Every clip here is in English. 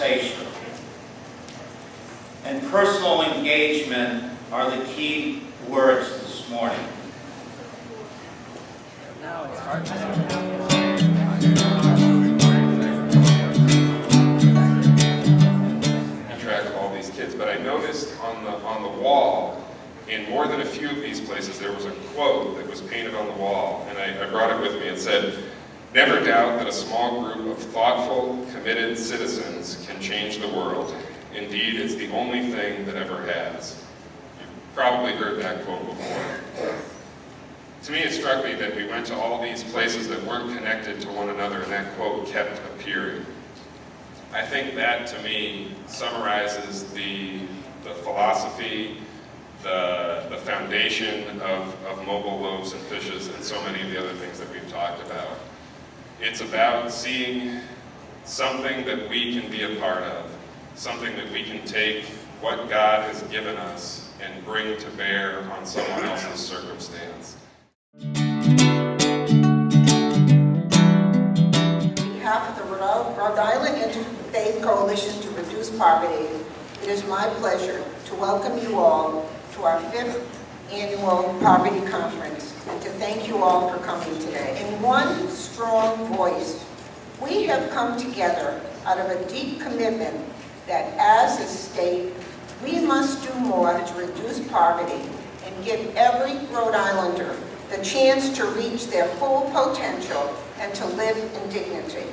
conversation. And personal engagement are the key words this morning. Track of all these kids, but I noticed on the wall, in more than a few of these places, there was a quote that was painted on the wall, and I brought it with me. It said, "Never doubt that a small group of thoughtful, committed citizens can change the world. Indeed, it's the only thing that ever has." You've probably heard that quote before. To me, it struck me that we went to all these places that weren't connected to one another, and that quote kept appearing. I think that, to me, summarizes the philosophy, the foundation of mobile loaves and fishes, and so many of the other things that we've talked about. It's about seeing something that we can be a part of, something that we can take what God has given us and bring to bear on someone else's circumstance. On behalf of the Rhode Island Interfaith Coalition to Reduce Poverty, it is my pleasure to welcome you all to our 5th annual Poverty Conference and to thank you all for coming today. In one strong voice, we have come together out of a deep commitment that as a state, we must do more to reduce poverty and give every Rhode Islander the chance to reach their full potential and to live in dignity.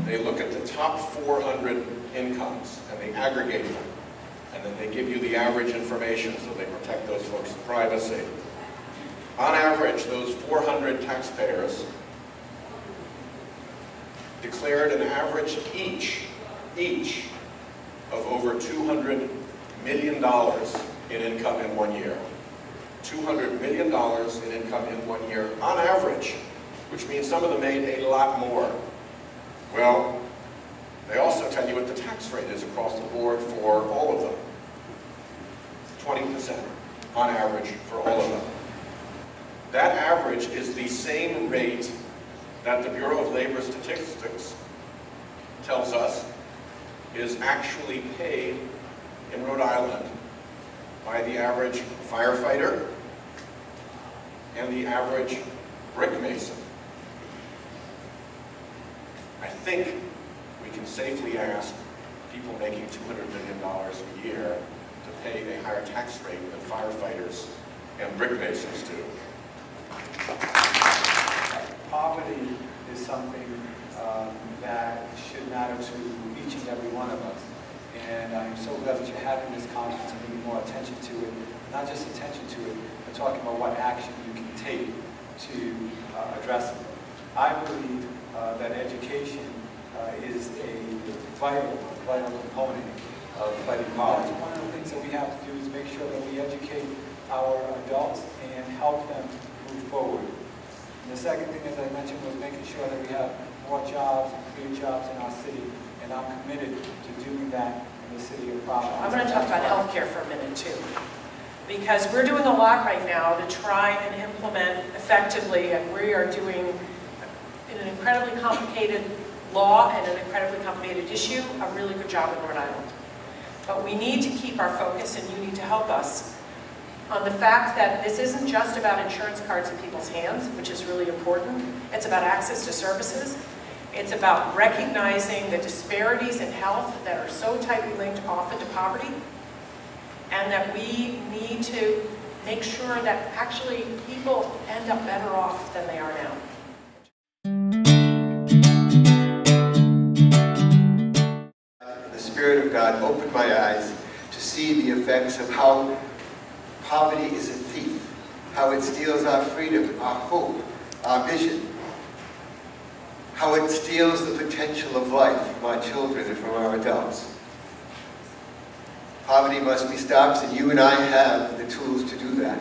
They look at the top 400 incomes and they aggregate them, and then they give you the average information so they protect those folks' privacy. On average, those 400 taxpayers declared an average each of over $200 million in income in 1 year. $200 million in income in 1 year on average, which means some of them made a lot more. Well, they also tell you what the tax rate is across the board for all of them. 20% on average for all of them. That average is the same rate that the Bureau of Labor Statistics tells us is actually paid in Rhode Island by the average firefighter and the average brick mason. I think we can safely ask people making $200 million a year to pay a higher tax rate than firefighters and brick masons do. Poverty is something that should matter to each and every one of us. And I'm so glad that you're having this conference and bringing more attention to it. Not just attention to it, but talking about what action you can take to address it. I believe that education is a vital component of fighting poverty. One of the things that we have to do is make sure that we educate our adults and help them move forward. And the second thing, as I mentioned, was making sure that we have more jobs and create jobs in our city. And I'm committed to doing that in the city of Providence. I'm going to talk about healthcare for a minute too, because we're doing a lot right now to try and implement effectively, and we are doing an incredibly complicated law and an incredibly complicated issue a really good job in Rhode Island. But we need to keep our focus, and you need to help us, on the fact that this isn't just about insurance cards in people's hands, which is really important. It's about access to services. It's about recognizing the disparities in health that are so tightly linked often to poverty, and that we need to make sure that actually people end up better off than they are now. The Spirit of God opened my eyes to see the effects of how poverty is a thief, how it steals our freedom, our hope, our vision, how it steals the potential of life from our children and from our adults. Poverty must be stopped, and you and I have the tools to do that.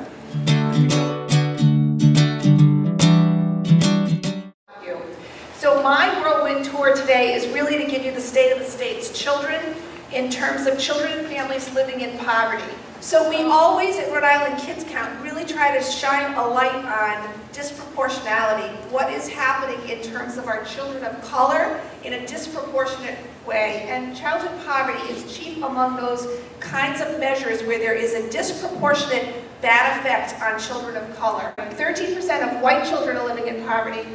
So my whirlwind tour today is really to give you the state of the state's children in terms of children and families living in poverty. So we always, at Rhode Island Kids Count, really try to shine a light on disproportionality, what is happening in terms of our children of color in a disproportionate way. And childhood poverty is chief among those kinds of measures where there is a disproportionate bad effect on children of color. 13% of white children are living in poverty.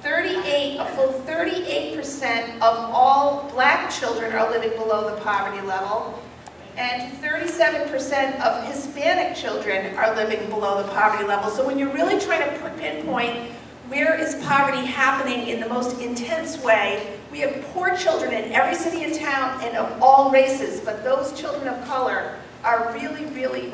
A full 38% of all black children are living below the poverty level. And 37% of Hispanic children are living below the poverty level. So when you're really trying to pinpoint where is poverty happening in the most intense way, we have poor children in every city and town and of all races, but those children of color are really, really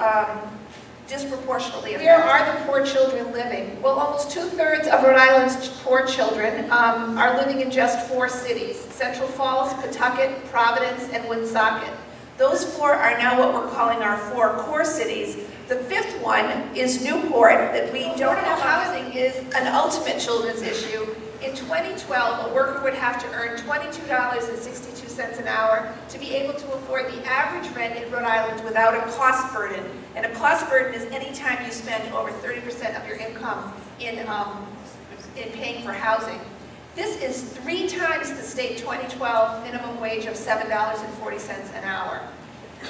disproportionately affected. Where are the poor children living? Well, almost 2/3 of Rhode Island's poor children are living in just 4 cities: Central Falls, Pawtucket, Providence, and Woonsocket. Those 4 are now what we're calling our 4 core cities. The 5th one is Newport, that we don't have housing is an ultimate children's issue. In 2012, a worker would have to earn $22.62 an hour to be able to afford the average rent in Rhode Island without a cost burden. And a cost burden is any time you spend over 30% of your income in paying for housing. This is 3 times the state 2012 minimum wage of $7.40 an hour.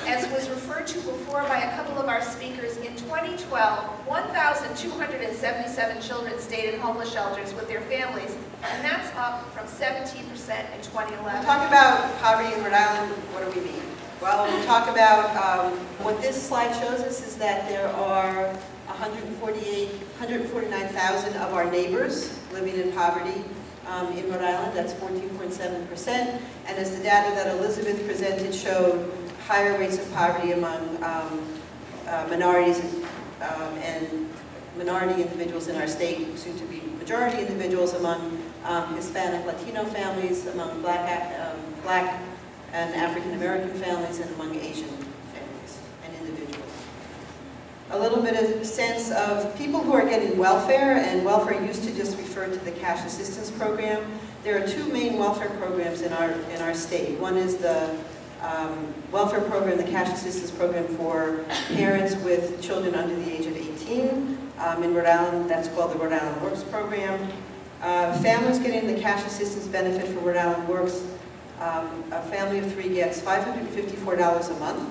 As was referred to before by a couple of our speakers, in 2012, 1,277 children stayed in homeless shelters with their families, and that's up from 17% in 2011. When we talk about poverty in Rhode Island, what do we mean? Well, we talk about, what this slide shows us is that there are 149,000 of our neighbors living in poverty in Rhode Island. That's 14.7%. And as the data that Elizabeth presented showed, higher rates of poverty among minorities and minority individuals in our state, soon to be majority individuals, among Hispanic, Latino families, among Black and African American families, and among Asian families and individuals. A little bit of sense of people who are getting welfare, and welfare used to just refer to the cash assistance program. There are 2 main welfare programs in our state. One is the welfare program, the cash assistance program for parents with children under the age of 18. In Rhode Island, that's called the Rhode Island Works program. Families getting the cash assistance benefit for Rhode Island Works, a family of 3 gets $554 a month.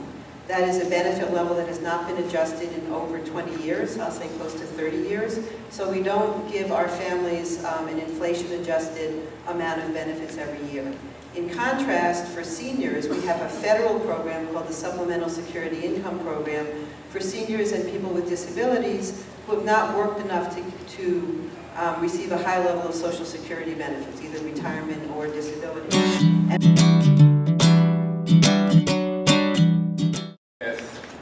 That is a benefit level that has not been adjusted in over 20 years, I'll say close to 30 years. So we don't give our families an inflation-adjusted amount of benefits every year. In contrast, for seniors, we have a federal program called the Supplemental Security Income Program for seniors and people with disabilities who have not worked enough to receive a high level of Social Security benefits, either retirement or disability.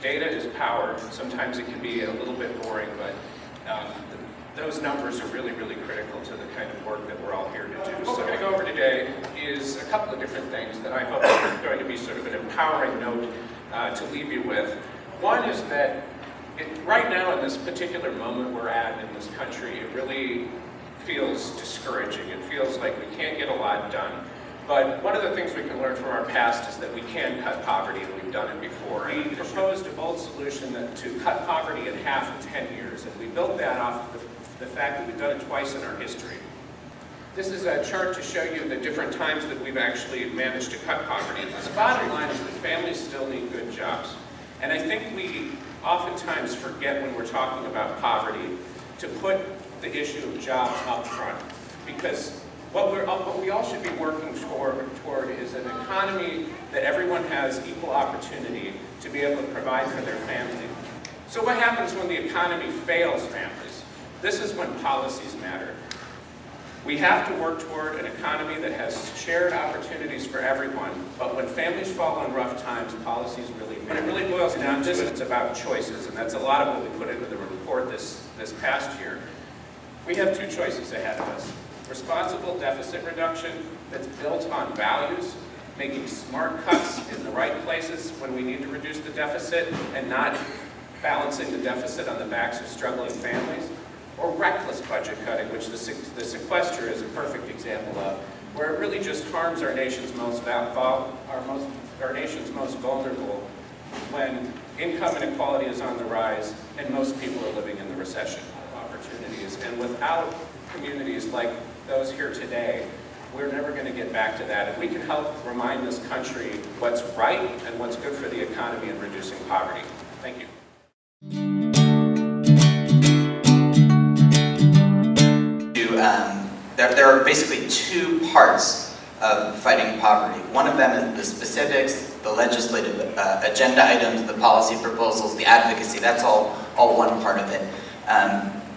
Data is power. Sometimes it can be a little bit boring, but those numbers are really, really critical to the kind of work that we're all here to do. What we're going to go over today is a couple of different things that I hope are going to be sort of an empowering note to leave you with. One is that right now in this particular moment we're at in this country, it really feels discouraging. It feels like we can't get a lot done. But one of the things we can learn from our past is that we can cut poverty, and we've done it before. We proposed a bold solution to cut poverty in half in 10 years, and we built that off of the fact that we've done it twice in our history. This is a chart to show you the different times that we've actually managed to cut poverty. And the bottom line is that families still need good jobs. And I think we oftentimes forget when we're talking about poverty to put the issue of jobs up front, because what we all should be working toward is an economy that everyone has equal opportunity to be able to provide for their family. So what happens when the economy fails families? This is when policies matter. We have to work toward an economy that has shared opportunities for everyone, but when families fall on rough times, policies really matter. And it really boils down to it's about choices, and that's a lot of what we put into the report this past year. We have 2 choices ahead of us. Responsible deficit reduction that's built on values, making smart cuts in the right places when we need to reduce the deficit and not balancing the deficit on the backs of struggling families, or reckless budget cutting, which the sequester is a perfect example of, where it really just harms our nation's most vulnerable when income inequality is on the rise and most people are living in the recession. Opportunities, and without communities like those here today, we're never going to get back to that. And we can help remind this country what's right and what's good for the economy and reducing poverty. Thank you. There are basically two parts of fighting poverty. One of them is the specifics, the legislative agenda items, the policy proposals, the advocacy. That's all one part of it.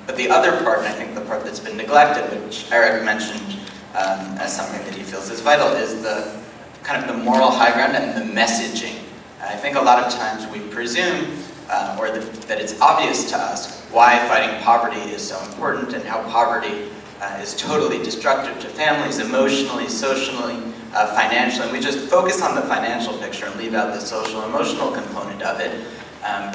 But the other part, and I think the part that's been neglected, which Eric mentioned as something that he feels is vital, is the kind of the moral high ground and the messaging. And I think a lot of times we presume, or that it's obvious to us, why fighting poverty is so important and how poverty is totally destructive to families, emotionally, socially, financially. And we just focus on the financial picture and leave out the social, emotional component of it.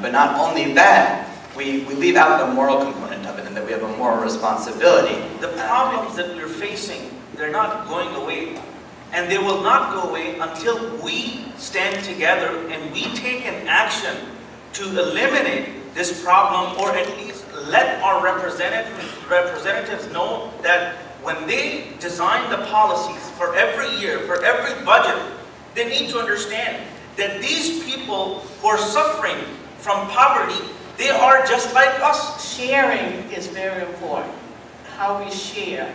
But not only that, we leave out the moral component of it, and that we have a moral responsibility. The problems that we're facing, they're not going away. And they will not go away until we stand together and we take an action to eliminate this problem, or at least let our representatives know that when they design the policies for every year, for every budget, they need to understand that these people who are suffering from poverty, they are just like us. Sharing is very important. How we share.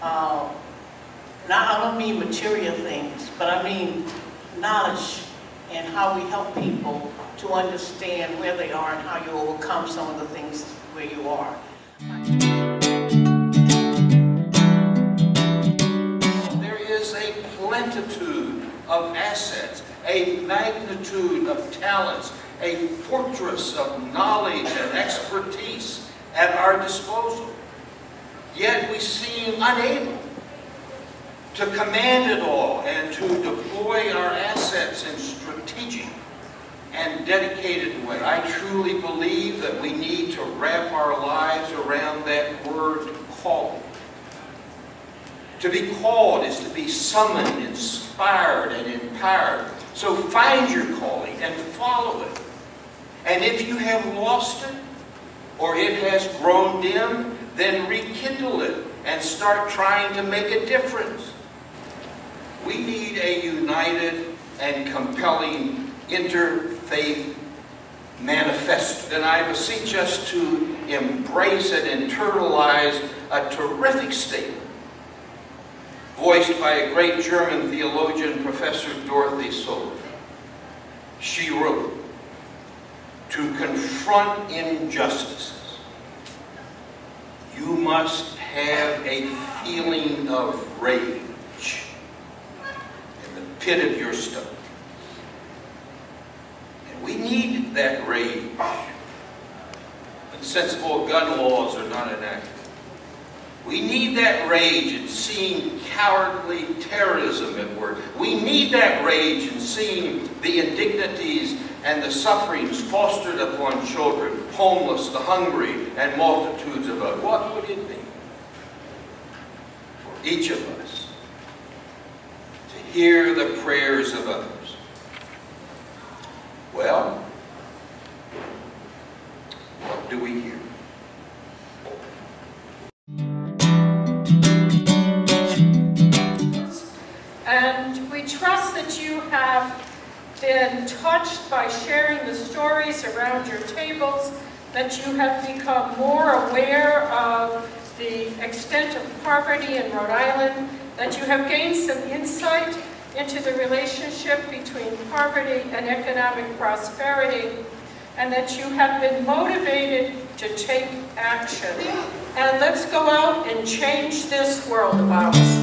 I don't mean material things, but I mean knowledge and how we help people to understand where they are and how you overcome some of the things where you are. There is a plentitude of assets, a magnitude of talents, a fortress of knowledge and expertise at our disposal. Yet we seem unable to command it all and to deploy our assets in strategic and dedicated way. I truly believe that we need to wrap our lives around that word calling. To be called is to be summoned, inspired, and empowered. So find your calling and follow it. And if you have lost it, or it has grown dim, then rekindle it and start trying to make a difference. We need a united and compelling interfaith manifesto. And I beseech us to embrace and internalize a terrific statement voiced by a great German theologian, Professor Dorothy Soder. She wrote, "To confront injustices, you must have a feeling of rage in the pit of your stomach." And we need that rage when sensible gun laws are not enacted. We need that rage in seeing cowardly terrorism at work. We need that rage in seeing the indignities and the sufferings fostered upon children, homeless, the hungry, and multitudes of others. What would it mean for each of us to hear the prayers of others? Well, what do we hear? And we trust that you have been touched by sharing the stories around your tables, that you have become more aware of the extent of poverty in Rhode Island, that you have gained some insight into the relationship between poverty and economic prosperity, and that you have been motivated to take action. And let's go out and change this world of ours.